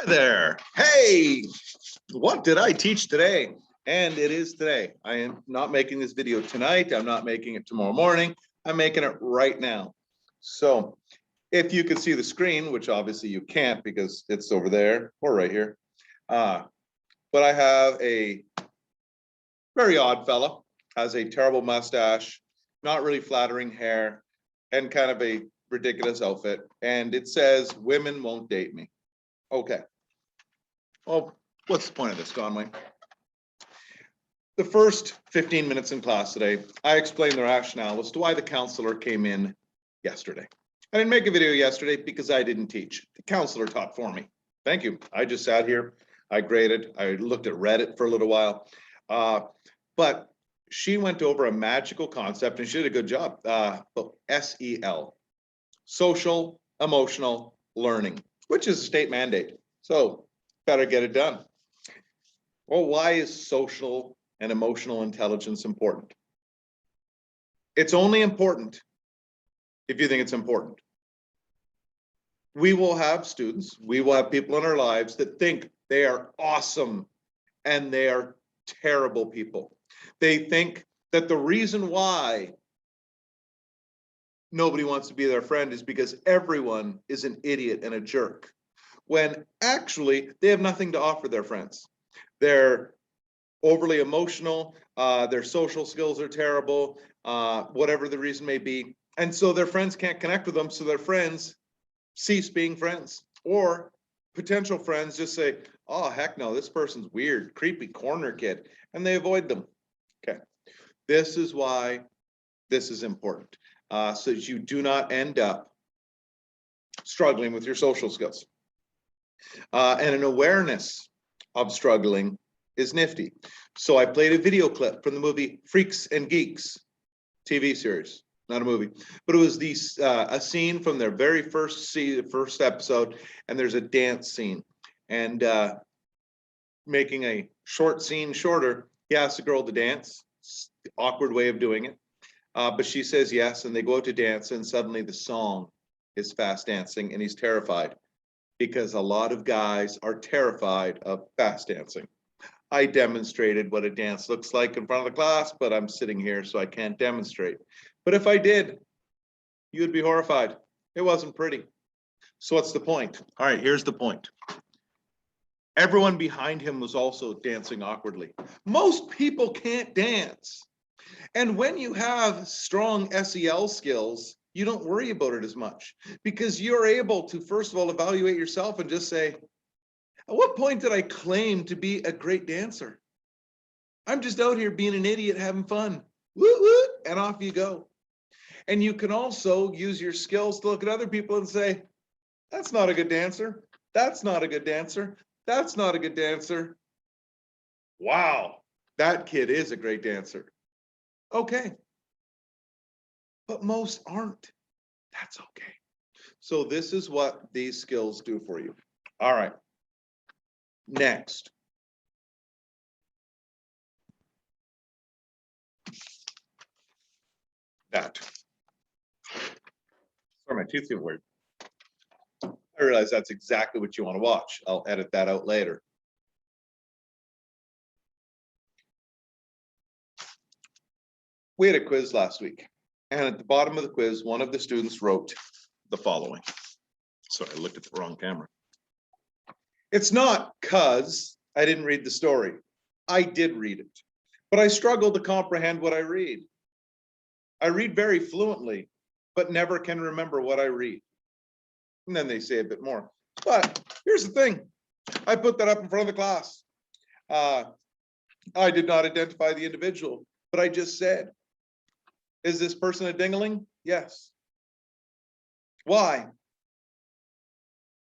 There. Hey, what did I teach today? And it is today. I am not making this video tonight. I'm not making it tomorrow morning. I'm making it right now. So if you can see the screen, which obviously you can't because it's over there or right here. But I have a very odd fella, has a terrible mustache, not really flattering hair, and kind of a ridiculous outfit. And it says, "Women won't date me." Okay. Well, what's the point of this, Conway? The first 15 minutes in class today, I explained the rationale as to why the counselor came in yesterday. I didn't make a video yesterday because I didn't teach. The counselor taught for me. Thank you. I just sat here, I graded, I looked at Reddit for a little while. But she went over a magical concept and she did a good job. SEL, social emotional learning, which is a state mandate. So better get it done. Well, why is social and emotional intelligence important? It's only important if you think it's important. We will have students, we will have people in our lives that think they are awesome and they are terrible people. They think that the reason why nobody wants to be their friend is because everyone is an idiot and a jerk, when actually they have nothing to offer their friends. They're overly emotional, their social skills are terrible, whatever the reason may be. And so their friends can't connect with them, so their friends cease being friends. Or potential friends just say, "Oh, heck no, this person's weird, creepy corner kid," and they avoid them. Okay, this is why this is important, so that you do not end up struggling with your social skills. And an awareness of struggling is nifty. So I played a video clip from the movie Freaks and Geeks TV series, not a movie, but it was a scene from their very first episode, and there's a dance scene. And making a short scene shorter, he asks the girl to dance. It's the awkward way of doing it. But she says yes, and they go out to dance, and suddenly the song is fast dancing, and he's terrified because a lot of guys are terrified of fast dancing. I demonstrated what a dance looks like in front of the class, but I'm sitting here, so I can't demonstrate. But if I did, you'd be horrified. It wasn't pretty. So what's the point? All right, here's the point. Everyone behind him was also dancing awkwardly. Most people can't dance. And when you have strong SEL skills, you don't worry about it as much because you're able to, first of all, evaluate yourself and just say, at what point did I claim to be a great dancer? I'm just out here being an idiot, having fun. Woo woo, and off you go. And you can also use your skills to look at other people and say, that's not a good dancer. That's not a good dancer. That's not a good dancer. Wow, that kid is a great dancer. Okay. But most aren't. That's okay. So this is what these skills do for you. All right. Next. That. Sorry, my teeth get weird. I realize that's exactly what you want to watch. I'll edit that out later. We had a quiz last week, and at the bottom of the quiz, one of the students wrote the following. Sorry, I looked at the wrong camera. It's not because I didn't read the story. I did read it, but I struggle to comprehend what I read. I read very fluently, but never can remember what I read. And then they say a bit more. But here's the thing. I put that up in front of the class. I did not identify the individual, but I just said, is this person a dingling? Yes. Why?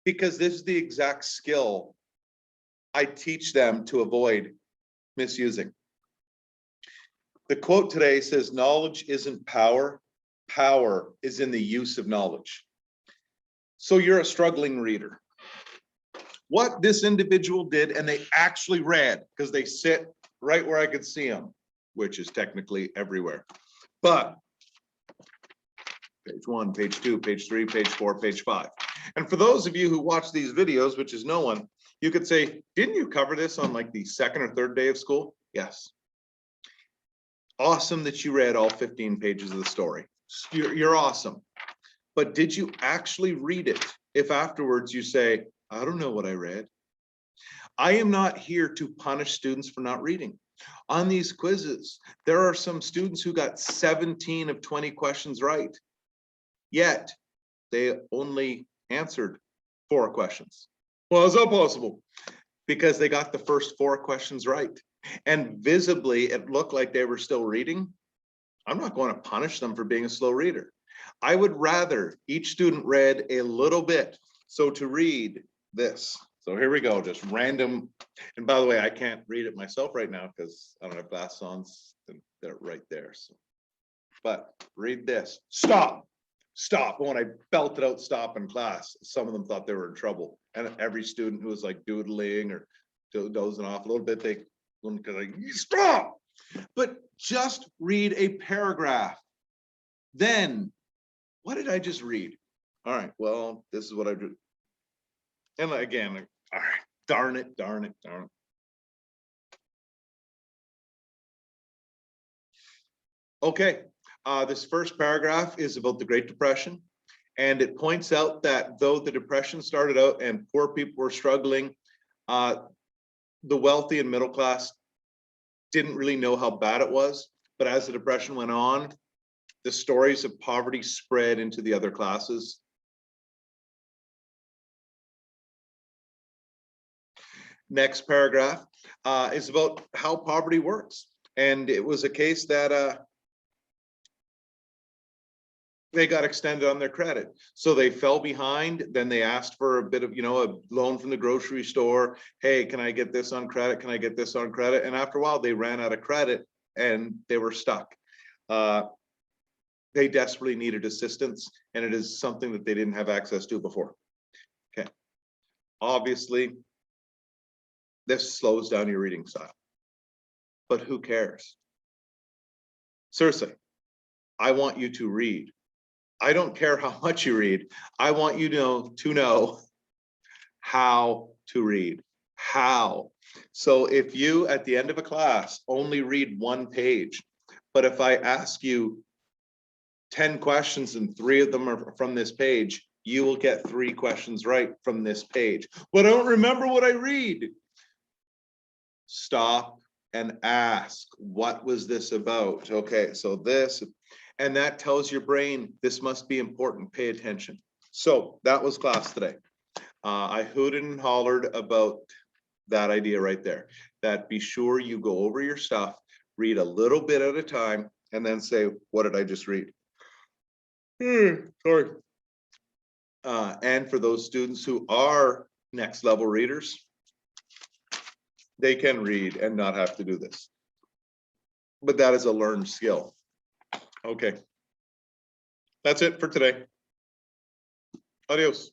Because this is the exact skill I teach them to avoid misusing. The quote today says, knowledge isn't power. Power is in the use of knowledge. So you're a struggling reader. What this individual did, and they actually read, because they sit right where I could see them, which is technically everywhere. But page 1, page 2, page 3, page 4, page 5. And for those of you who watch these videos, which is no one, You could say, didn't you cover this on like the second or third day of school? Yes. Awesome that you read all 15 pages of the story. You're awesome. But did you actually read it? If afterwards you say, I don't know what I read. I am not here to punish students for not reading. On these quizzes, there are some students who got 17 of 20 questions right, yet they only answered 4 questions. Well, is that possible? Because they got the first 4 questions right. And visibly, it looked like they were still reading. I'm not going to punish them for being a slow reader. I would rather each student read a little bit. So to read this. So here we go, just random. And by the way, I can't read it myself right now because I don't have glasses on. They're right there. So, but read this. Stop. Stop. When I belted out stop in class, some of them thought they were in trouble. And every student who was like doodling or dozing off a little bit, they wouldn't like, stop. But just read a paragraph. Then, what did I just read? All right, well, this is what I did. And again, all right, darn it. Okay, this first paragraph is about the Great Depression. And it points out that though the Depression started out and poor people were struggling, the wealthy and middle class didn't really know how bad it was. But as the Depression went on, the stories of poverty spread into the other classes. Next paragraph is about how poverty works. And it was a case that they got extended on their credit. So they fell behind, then they asked for a bit of, a loan from the grocery store. Hey, can I get this on credit? Can I get this on credit? And after a while, they ran out of credit and they were stuck. They desperately needed assistance, and it is something that they didn't have access to before. Okay. Obviously, this slows down your reading style, but who cares? Seriously, I want you to read. I don't care how much you read. I want you to know how to read. How. So if you, at the end of a class, only read 1 page, but if I ask you 10 questions and 3 of them are from this page, you will get 3 questions right from this page. But I don't remember what I read. Stop and ask, what was this about? Okay, so this, and that tells your brain this must be important, pay attention. So that was class today. I hooted and hollered about that idea right there, that be sure you go over your stuff, read a little bit at a time, and then say, what did I just read? Sorry. And for those students who are next level readers, they can read and not have to do this. But that is a learned skill. Okay. That's it for today. Adios.